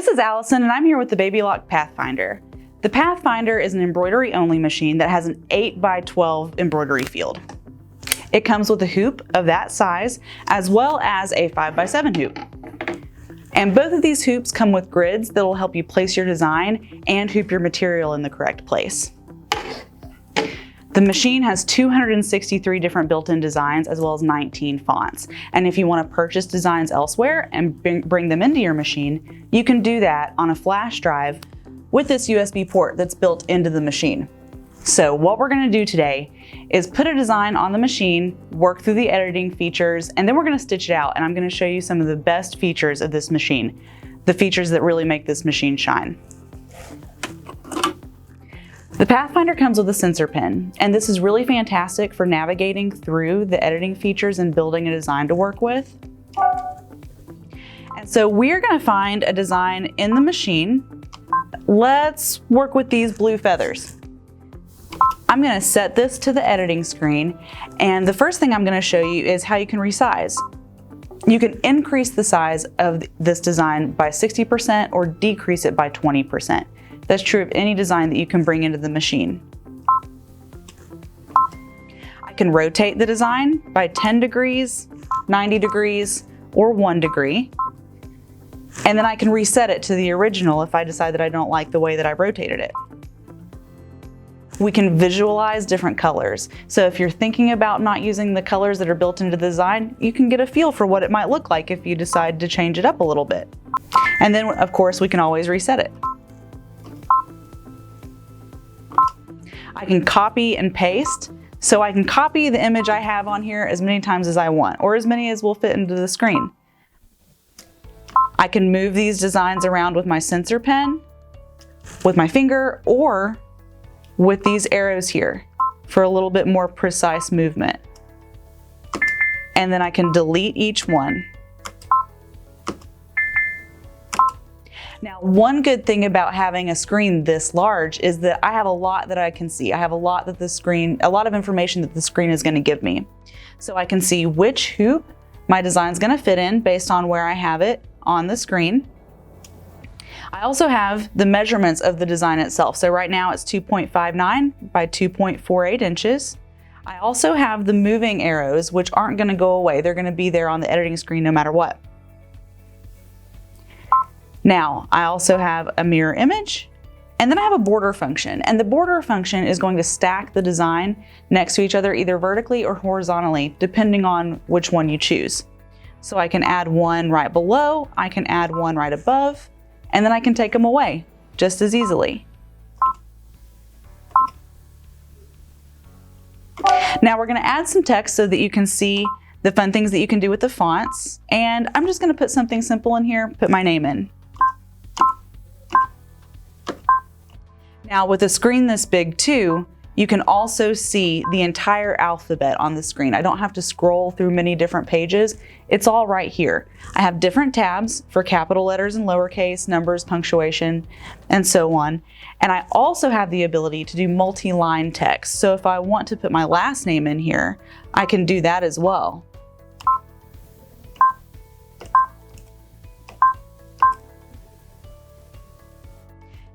This is Allison and I'm here with the Baby Lock Pathfinder. The Pathfinder is an embroidery only machine that has an 8x12 embroidery field. It comes with a hoop of that size as well as a 5x7 hoop. And both of these hoops come with grids that will help you place your design and hoop your material in the correct place. The machine has 263 different built-in designs as well as 19 fonts. And if you want to purchase designs elsewhere and bring them into your machine, you can do that on a flash drive with this USB port that's built into the machine. So what we're going to do today is put a design on the machine, work through the editing features, and then we're going to stitch it out, and I'm going to show you some of the best features of this machine, the features that really make this machine shine. The Pathfinder comes with a sensor pen, and this is really fantastic for navigating through the editing features and building a design to work with. And so we're going to find a design in the machine. Let's work with these blue feathers. I'm going to set this to the editing screen, and the first thing I'm going to show you is how you can resize. You can increase the size of this design by 60% or decrease it by 20%. That's true of any design that you can bring into the machine. I can rotate the design by 10 degrees, 90 degrees, or 1 degree. And then I can reset it to the original if I decide that I don't like the way that I rotated it. We can visualize different colors. So if you're thinking about not using the colors that are built into the design, you can get a feel for what it might look like if you decide to change it up a little bit. And then of course we can always reset it. I can copy and paste. So I can copy the image I have on here as many times as I want, or as many as will fit into the screen. I can move these designs around with my sensor pen, with my finger, or with these arrows here for a little bit more precise movement. And then I can delete each one. Now, one good thing about having a screen this large is that I have a lot that I can see. I have a lot of information that the screen is going to give me. So I can see which hoop my design is going to fit in based on where I have it on the screen. I also have the measurements of the design itself. So right now it's 2.59 by 2.48 inches. I also have the moving arrows, which aren't going to go away. They're going to be there on the editing screen no matter what. Now, I also have a mirror image, and then I have a border function. And the border function is going to stack the design next to each other, either vertically or horizontally, depending on which one you choose. So I can add one right below, I can add one right above, and then I can take them away just as easily. Now we're going to add some text so that you can see the fun things that you can do with the fonts. And I'm just going to put something simple in here, put my name in. Now with a screen this big too, you can also see the entire alphabet on the screen. I don't have to scroll through many different pages. It's all right here. I have different tabs for capital letters and lowercase, numbers, punctuation, and so on. And I also have the ability to do multi-line text. So if I want to put my last name in here, I can do that as well.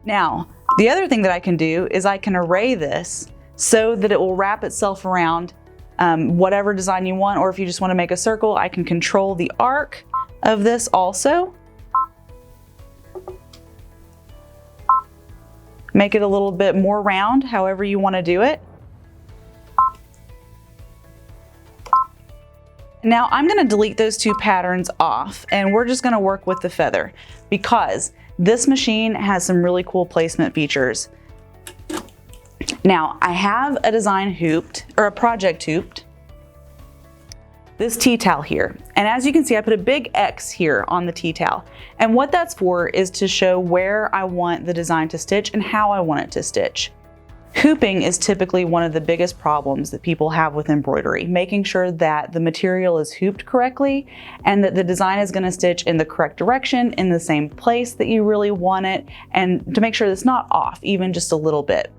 Now, the other thing that I can do is I can array this so that it will wrap itself around whatever design you want, or if you just want to make a circle, I can control the arc of this also. Make it a little bit more round, however you want to do it. Now I'm going to delete those two patterns off, and we're just going to work with the feather because this machine has some really cool placement features. Now I have a design hooped, or a project hooped, this tea towel here. And as you can see, I put a big X here on the tea towel. And what that's for is to show where I want the design to stitch and how I want it to stitch. Hooping is typically one of the biggest problems that people have with embroidery, making sure that the material is hooped correctly and that the design is going to stitch in the correct direction, in the same place that you really want it, and to make sure that it's not off, even just a little bit.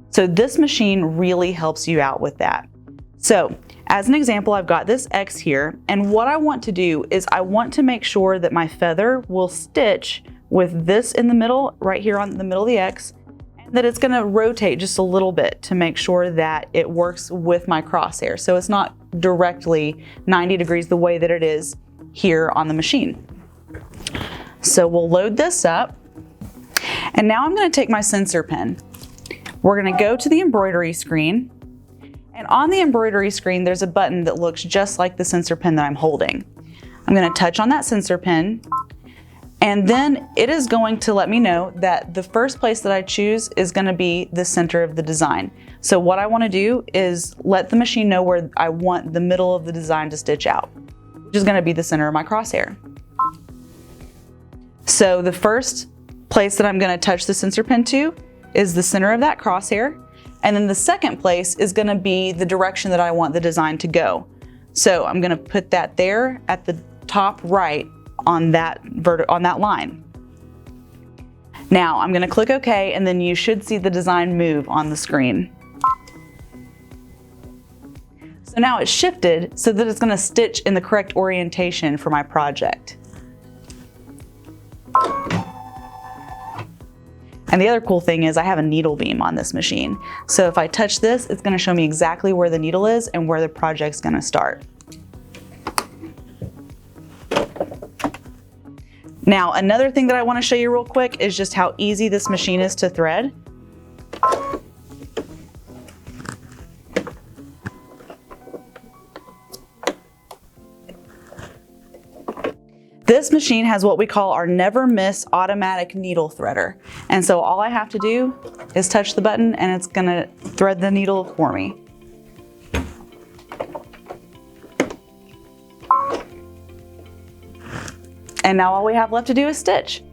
So this machine really helps you out with that. So as an example, I've got this X here, and what I want to do is I want to make sure that my feather will stitch with this in the middle, right here on the middle of the X, and that it's gonna rotate just a little bit to make sure that it works with my crosshair. So it's not directly 90 degrees the way that it is here on the machine. So we'll load this up. And now I'm gonna take my sensor pen. We're gonna go to the embroidery screen. And on the embroidery screen, there's a button that looks just like the sensor pen that I'm holding. I'm gonna touch on that sensor pen, and then it is going to let me know that the first place that I choose is gonna be the center of the design. So what I wanna do is let the machine know where I want the middle of the design to stitch out, which is gonna be the center of my crosshair. So the first place that I'm gonna touch the sensor pen to is the center of that crosshair. And then the second place is gonna be the direction that I want the design to go. So I'm gonna put that there at the top right on that line. Now I'm gonna click OK, and then you should see the design move on the screen. So now it's shifted so that it's gonna stitch in the correct orientation for my project. And the other cool thing is I have a needle beam on this machine. So if I touch this, it's gonna show me exactly where the needle is and where the project's gonna start. Now, another thing that I wanna show you real quick is just how easy this machine is to thread. This machine has what we call our never miss automatic needle threader. And so all I have to do is touch the button and it's gonna thread the needle for me. And now all we have left to do is stitch.